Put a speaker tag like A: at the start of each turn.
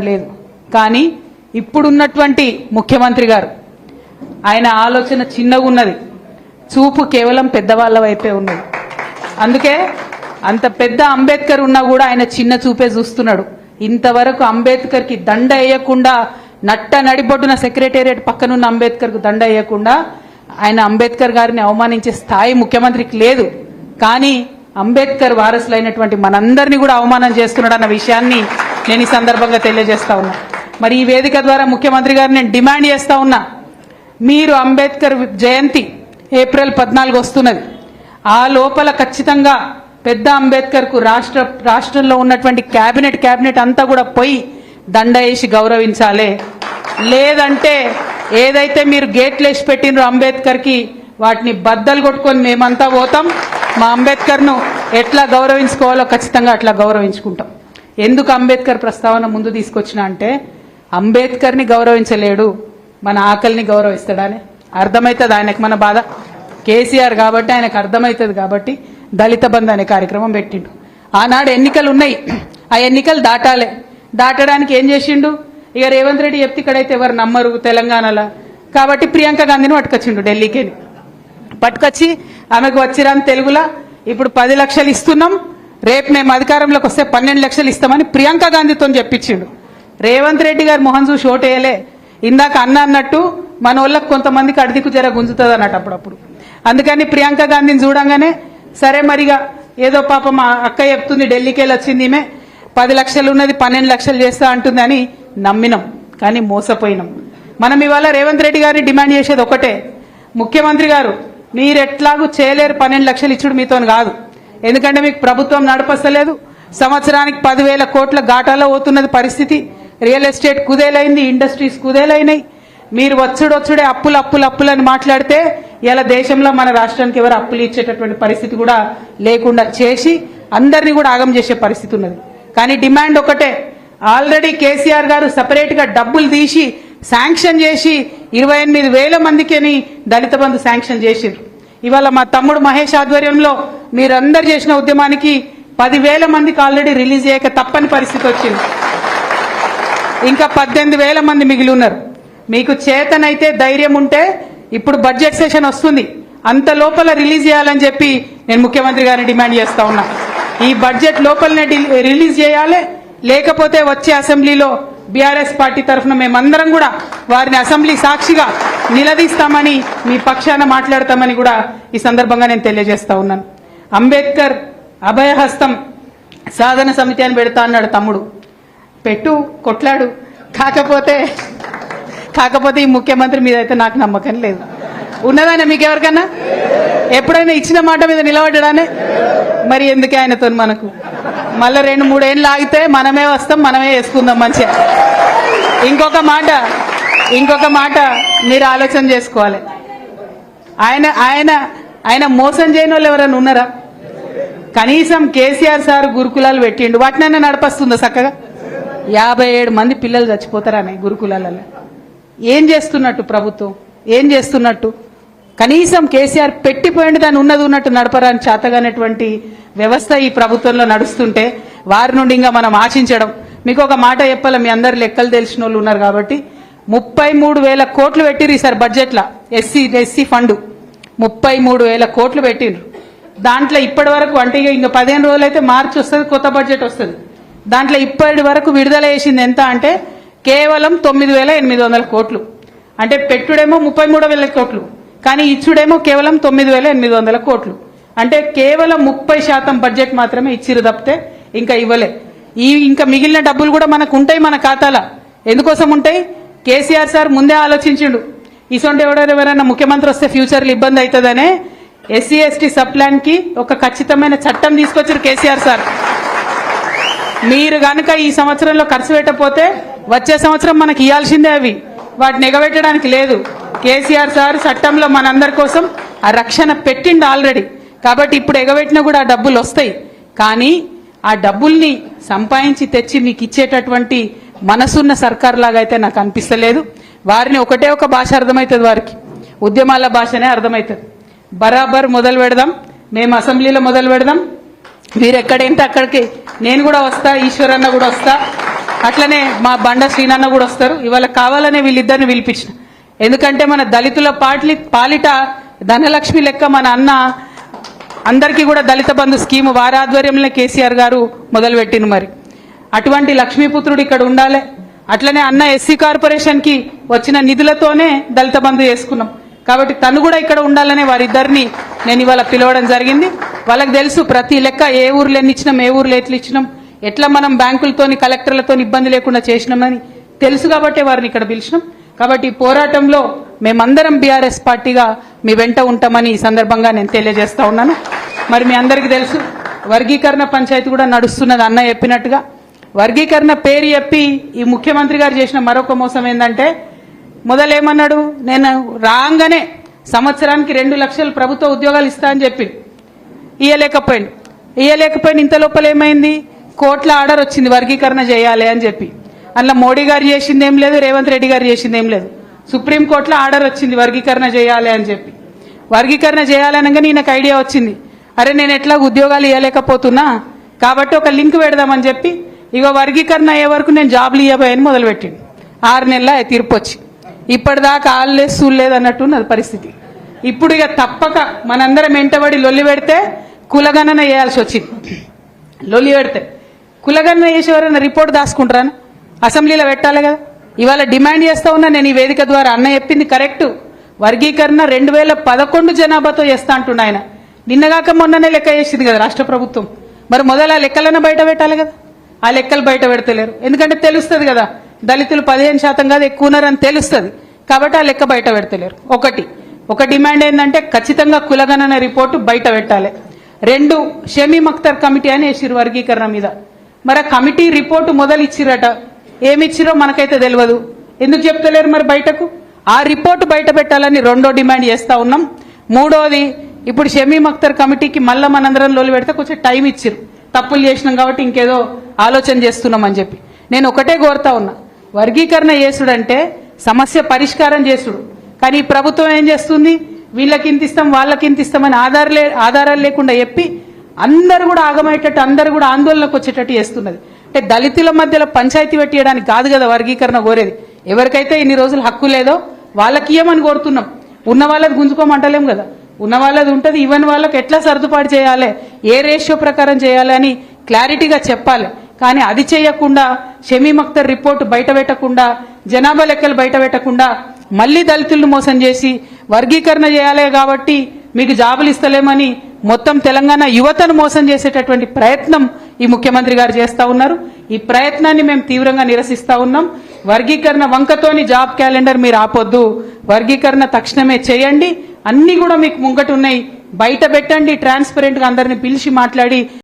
A: లేదు. కానీ ఇప్పుడున్నటువంటి ముఖ్యమంత్రి గారు ఆయన ఆలోచన చిన్నగా ఉన్నది, చూపు కేవలం పెద్దవాళ్ళ వైపే ఉన్నది. అందుకే అంత పెద్ద అంబేద్కర్ ఉన్నా కూడా ఆయన చిన్న చూపే చూస్తున్నాడు. ఇంతవరకు అంబేద్కర్కి దండ వేయకుండా నట్ట నడిబొడ్డున సెక్రటేరియట్ పక్కనున్న అంబేద్కర్కు దండ వేయకుండా ఆయన అంబేద్కర్ గారిని అవమానించే స్థాయి ముఖ్యమంత్రికి లేదు. కానీ అంబేద్కర్ వారసులైనటువంటి మనందరినీ కూడా అవమానం చేస్తున్నాడు అన్న విషయాన్ని నేను ఈ సందర్భంగా తెలియజేస్తా ఉన్నా. మరి ఈ వేదిక ద్వారా ముఖ్యమంత్రి గారిని నేను డిమాండ్ చేస్తా ఉన్నా, మీరు అంబేద్కర్ జయంతి ఏప్రిల్ 14 వస్తున్నది, ఆ లోపల ఖచ్చితంగా పెద్ద అంబేద్కర్కు రాష్ట్రంలో ఉన్నటువంటి క్యాబినెట్ అంతా కూడా పోయి దండ వేసి గౌరవించాలి. లేదంటే ఏదైతే మీరు గేట్లు వేసి పెట్టినరో అంబేద్కర్కి వాటిని బద్దలు కొట్టుకొని మేమంతా పోతాం. మా అంబేద్కర్ను ఎట్లా గౌరవించుకోవాలో ఖచ్చితంగా అట్లా గౌరవించుకుంటాం. ఎందుకు అంబేద్కర్ ప్రస్తావన ముందు తీసుకొచ్చిన అంటే, అంబేద్కర్ని గౌరవించలేడు, మన ఆకలిని గౌరవిస్తాడని అర్థమవుతుంది ఆయనకు. మన బాధ కేసీఆర్ కాబట్టి ఆయనకు అర్థమవుతుంది కాబట్టి దళిత బంధు అనే కార్యక్రమం పెట్టిండు. ఆనాడు ఎన్నికలు ఉన్నాయి, ఆ ఎన్నికలు దాటడానికి ఏం చేసిండు? ఇక రేవంత్ రెడ్డి చెప్తే ఇక్కడైతే ఎవరు నమ్మరు తెలంగాణలో, కాబట్టి ప్రియాంక గాంధీని పట్టుకొచ్చిండు ఢిల్లీకి. పట్టుకొచ్చి ఆమెకు వచ్చిరాని తెలుగులా ఇప్పుడు 10 లక్షలు ఇస్తున్నాం, రేపు మేము అధికారంలోకి వస్తే 12 లక్షలు ఇస్తామని ప్రియాంక గాంధీతో చెప్పించిండు. రేవంత్ రెడ్డి గారు మొహం చూసి ఓటేయలే. ఇందాక అన్నట్టు మన వాళ్ళకి కొంతమందికి అడిదికు జర గుంజుతుంది అన్నట్టు అప్పుడప్పుడు. అందుకని ప్రియాంక గాంధీని చూడంగానే సరే మరిగా ఏదో పాపం అక్క చెప్తుంది ఢిల్లీకి వెళ్ళి వచ్చింది, ఈమె 10 లక్షలు ఉన్నది 12 లక్షలు చేస్తా అంటుంది అని నమ్మినాం, కానీ మోసపోయినాం. మనం ఇవాళ రేవంత్ రెడ్డి గారిని డిమాండ్ చేసేది ఒకటే, ముఖ్యమంత్రి గారు మీరు ఎట్లాగూ చేయలేరు 12 లక్షలు ఇచ్చుడు మీతో కాదు, ఎందుకంటే మీకు ప్రభుత్వం నడపస్తలేదు. సంవత్సరానికి 10,000 కోట్ల ఘాటాలో పోతున్నది పరిస్థితి. రియల్ ఎస్టేట్ కుదేలైంది, ఇండస్ట్రీస్ కుదేలైనాయి. మీరు వచ్చుడే అప్పులని మాట్లాడితే ఇలా దేశంలో మన రాష్ట్రానికి ఎవరు అప్పులు ఇచ్చేటటువంటి పరిస్థితి కూడా లేకుండా చేసి అందరినీ కూడా ఆగం చేసే పరిస్థితి ఉన్నది. కానీ డిమాండ్ ఒకటే, ఆల్రెడీ కేసీఆర్ గారు సపరేట్గా డబ్బులు తీసి శాంక్షన్ చేసి 28,000 మందికి దళిత బంధు శాంక్షన్ చేసిర్రు. ఇవాళ మా తమ్ముడు మహేష్ ఆధ్వర్యంలో మీరందరు చేసిన ఉద్యమానికి 10,000 మందికి ఆల్రెడీ రిలీజ్ చేయక తప్పని పరిస్థితి వచ్చింది. ఇంకా 18,000 మంది మిగిలి ఉన్నారు. మీకు చేతనైతే ధైర్యం ఉంటే ఇప్పుడు బడ్జెట్ సెషన్ వస్తుంది, అంత లోపల రిలీజ్ చేయాలని చెప్పి నేను ముఖ్యమంత్రి గారిని డిమాండ్ చేస్తా ఉన్నా. ఈ బడ్జెట్ లోపలనే రిలీజ్ చేయాలి, లేకపోతే వచ్చే అసెంబ్లీలో బీఆర్ఎస్ పార్టీ తరఫున మేమందరం కూడా వారిని అసెంబ్లీ సాక్షిగా నిలదీస్తామని, మీ పక్షాన మాట్లాడతామని కూడా ఈ సందర్భంగా నేను తెలియజేస్తా ఉన్నాను. అంబేద్కర్ అభయహస్తం సాధన సమితి అని పెడతా అన్నాడు తమ్ముడు, పెట్టు కొట్లాడు, కాకపోతే ఈ ముఖ్యమంత్రి మీద అయితే నాకు నమ్మకం లేదు. ఉన్నదానే మీకు ఎవరికన్నా ఎప్పుడైనా ఇచ్చిన మాట మీద నిలబడ్డానే? మరి ఎందుకే ఆయనతో మనకు మళ్ళీ 2-3 ఏళ్ళు ఆగితే మనమే వస్తాం, మనమే వేసుకుందాం మంచిగా. ఇంకొక మాట మీరు ఆలోచన చేసుకోవాలి, ఆయన మోసం చేయని వాళ్ళు ఎవరైనా ఉన్నారా? కనీసం కేసీఆర్ సార్ గురుకులాలు పెట్టిండు, వాటినైనా నడపస్తుందా చక్కగా? 57 మంది పిల్లలు చచ్చిపోతారని గురుకులాలలో. ఏం చేస్తున్నట్టు ప్రభుత్వం, ఏం చేస్తున్నట్టు? కనీసం కేసీఆర్ పెట్టిపోయింది దాన్ని ఉన్నట్టు నడపరాని చేతగానటువంటి వ్యవస్థ ఈ ప్రభుత్వంలో నడుస్తుంటే వారి నుండి ఇంకా మనం ఆశించడం. మీకు ఒక మాట చెప్పాలి, మీ అందరు లెక్కలు తెలిసిన వాళ్ళు ఉన్నారు కాబట్టి, 33,000 కోట్లు పెట్టిరు ఈసారి బడ్జెట్లో ఎస్సీ ఫండ్ 33,000 కోట్లు పెట్టిండ్రు. దాంట్లో ఇప్పటి వరకు అంటే ఇంకా 15 రోజులు అయితే మార్చి వస్తుంది, కొత్త బడ్జెట్ వస్తుంది. దాంట్లో ఇప్పటి వరకు విడుదల చేసింది ఎంత అంటే కేవలం 9,800 కోట్లు. అంటే పెట్టుడేమో 33,000 కోట్లు, కానీ ఇచ్చుడేమో కేవలం 9,800 కోట్లు. అంటే కేవలం 30% బడ్జెట్ మాత్రమే ఇచ్చిరు తప్పితే ఇంకా ఇవ్వలే. ఇంకా మిగిలిన డబ్బులు కూడా మనకు ఉంటాయి మన ఖాతాలో. ఎందుకోసం ఉంటాయి? కేసీఆర్ సార్ ముందే ఆలోచించిండు, ఇసొంటి ఎవరైనా ముఖ్యమంత్రి వస్తే ఫ్యూచర్లో ఇబ్బంది అవుతుందనే SC/ST సబ్ ప్లాన్ కి ఒక ఖచ్చితమైన చట్టం తీసుకొచ్చారు కేసీఆర్ సార్. మీరు కనుక ఈ సంవత్సరంలో ఖర్చు పెట్టకపోతే వచ్చే సంవత్సరం మనకి ఇవ్వాల్సిందే అవి, వాటిని ఎగబెట్టడానికి లేదు. కేసీఆర్ సార్ చట్టంలో మనందరి కోసం ఆ రక్షణ పెట్టిండు ఆల్రెడీ. కాబట్టి ఇప్పుడు ఎగబెట్టినా కూడా ఆ డబ్బులు వస్తాయి. కానీ ఆ డబ్బుల్ని సంపాదించి తెచ్చి మీకు ఇచ్చేటటువంటి మనసున్న సర్కార్ లాగా అయితే నాకు అనిపిస్తలేదు. వారిని ఒకటే ఒక భాష అర్థమవుతుంది, వారికి ఉద్యమాల భాషనే అర్థమవుతుంది. బరాబర్ మొదలు పెడదాం, మేము అసెంబ్లీలో మొదలు పెడదాం, మీరు ఎక్కడేంటే అక్కడికి నేను కూడా వస్తా, ఈశ్వరన్న కూడా వస్తా. అట్లనే మా బండ శ్రీనన్న కూడా వస్తారు. ఇవాళ కావాలనే వీళ్ళిద్దరిని పిలిపించిన, ఎందుకంటే మన దళితుల పాలిట ధనలక్ష్మి లెక్క మన అన్న అందరికీ కూడా దళిత బంధు స్కీమ్ వారి ఆధ్వర్యంలో కేసీఆర్ గారు మొదలుపెట్టిన. మరి అటువంటి లక్ష్మీపుత్రుడు ఇక్కడ ఉండాలి. అట్లనే అన్న ఎస్సీ కార్పొరేషన్ కి వచ్చిన నిధులతోనే దళిత బంధు చేసుకున్నాం కాబట్టి తను కూడా ఇక్కడ ఉండాలనే వారిద్దరిని నేను ఇవాళ పిలవడం జరిగింది. వాళ్ళకి తెలుసు ప్రతి లెక్క ఏ ఊర్లో ఎన్ని ఇచ్చినాం, ఏ ఊర్లో ఎట్లా ఇచ్చినాం, ఎట్లా మనం బ్యాంకులతోని కలెక్టర్లతో ఇబ్బంది లేకుండా చేసినామని తెలుసు కాబట్టి వారిని ఇక్కడ పిలిచినాం. కాబట్టి ఈ పోరాటంలో మేమందరం బీఆర్ఎస్ పార్టీగా మీ వెంట ఉంటామని ఈ సందర్భంగా నేను తెలియజేస్తా ఉన్నాను. మరి మీ అందరికీ తెలుసు వర్గీకరణ పంచాయతీ కూడా నడుస్తున్నది. అన్న చెప్పినట్టుగా వర్గీకరణ పేరు చెప్పి ఈ ముఖ్యమంత్రి గారు చేసిన మరొక మోసం ఏంటంటే మొదలేమన్నాడు, నేను రాగానే సంవత్సరానికి 2 లక్షలు ప్రభుత్వ ఉద్యోగాలు ఇస్తా అని చెప్పి ఇయ్యలేకపోయింది. ఇంత లోపల ఏమైంది, కోట్ల ఆర్డర్ వచ్చింది వర్గీకరణ చేయాలి అని చెప్పి. అందులో మోడీ గారు చేసింది ఏం లేదు, రేవంత్ రెడ్డి గారు చేసింది ఏం లేదు. సుప్రీంకోర్టులో ఆర్డర్ వచ్చింది వర్గీకరణ చేయాలి అని చెప్పి. వర్గీకరణ చేయాలనగానే ఈయనకు ఐడియా వచ్చింది, అరే నేను ఎట్లా ఉద్యోగాలు ఇవ్వలేకపోతున్నా కాబట్టి ఒక లింక్ పెడదామని చెప్పి ఇక వర్గీకరణ అయ్యే వరకు నేను జాబ్లు ఇవ్వబోయని మొదలుపెట్టింది. 6 నెలల తీర్పు వచ్చి ఇప్పటిదాకా ఆల్లేదు సూళ్ళలేదు అన్నట్టున్నది పరిస్థితి. ఇప్పుడు ఇక తప్పక మనందరం వెంటబడి లొల్లి పెడితే కులగణన చేయాల్సి వచ్చింది. లొల్లి పెడితే కులగణన చేసేవారైనా రిపోర్ట్ దాచుకుంటారా, అసెంబ్లీలో పెట్టాలి కదా. ఇవాళ డిమాండ్ చేస్తా ఉన్నా నేను ఈ వేదిక ద్వారా, అన్న చెప్పింది కరెక్ట్. వర్గీకరణ 2011 జనాభాతో చేస్తా అంటున్నా ఆయన. నిన్నగాక మొన్ననే లెక్క చేసింది కదా రాష్ట్ర ప్రభుత్వం. మరి మొదలు ఆ లెక్కలన్నా బయట పెట్టాలి కదా. ఆ లెక్కలు బయట పెడతలేరు, ఎందుకంటే తెలుస్తుంది కదా దళితులు 15% కాదు ఎక్కువ ఉన్నారని తెలుస్తుంది కాబట్టి ఆ లెక్క బయట పెడతలేరు. ఒక డిమాండ్ ఏంటంటే ఖచ్చితంగా కులగణన రిపోర్టు బయట పెట్టాలి. 2 షమీమ్ అఖ్తర్ కమిటీ అని వేసిరు వర్గీకరణ మీద. మరి ఆ కమిటీ రిపోర్టు మొదలు ఇచ్చిరట, ఏమిచ్చిరో మనకైతే తెలియదు, ఎందుకు చెప్తలేరు మరి బయటకు. ఆ రిపోర్టు బయట పెట్టాలని 2వ డిమాండ్ చేస్తా ఉన్నాం. 3వది ఇప్పుడు షమీమ్ అఖ్తర్ కమిటీకి మళ్ళా మనందరం లోలు పెడితే కొంచెం టైం ఇచ్చిరు, తప్పులు చేసినాం కాబట్టి ఇంకేదో ఆలోచన చేస్తున్నాం అని చెప్పి. నేను ఒకటే కోరుతా ఉన్నా, వర్గీకరణ చేసుడంటే సమస్య పరిష్కారం చేసుడు. కానీ ఈ ప్రభుత్వం ఏం చేస్తుంది, వీళ్ళకి ఇంత ఇస్తాం వాళ్ళకి ఇంత ఇస్తామని ఆధారాలు లేకుండా చెప్పి అందరు కూడా ఆగమయ్యేటట్టు, అందరు కూడా ఆందోళనకు వచ్చేటట్టు చేస్తున్నది. అంటే దళితుల మధ్యలో పంచాయతీ పెట్టేయడానికి కాదు కదా వర్గీకరణ కోరేది. ఎవరికైతే ఇన్ని రోజులు హక్కు లేదో వాళ్ళకి ఇవ్వమని కోరుతున్నాం. ఉన్న వాళ్ళది గుంజుకోమంటలేం కదా. ఉన్న వాళ్ళది ఉంటుంది, ఇవ్వని వాళ్ళకి ఎట్లా సర్దుబాటు చేయాలి, ఏ రేషియో ప్రకారం చేయాలి అని క్లారిటీగా చెప్పాలి. కానీ అది చేయకుండా షమీమ్ అఖ్తర్ రిపోర్టు బయట పెట్టకుండా, జనాభా లెక్కలు బయట పెట్టకుండా మళ్లీ దళితులను మోసం చేసి వర్గీకరణ చేయాలి కాబట్టి మీకు జాబులు ఇస్తలేమని మొత్తం తెలంగాణ యువతను మోసం చేసేటటువంటి ప్రయత్నం ఈ ముఖ్యమంత్రి గారు చేస్తా ఉన్నారు. ఈ ప్రయత్నాన్ని మేము తీవ్రంగా నిరసిస్తా ఉన్నాం. వర్గీకరణ వంకతోని జాబ్ క్యాలెండర్ మీరు ఆపొద్దు, వర్గీకరణ తక్షణమే చేయండి. అన్ని కూడా మీకు ముంగట ఉన్నాయి, బయట పెట్టండి, ట్రాన్స్పరెంట్ గా అందరిని పిలిచి మాట్లాడి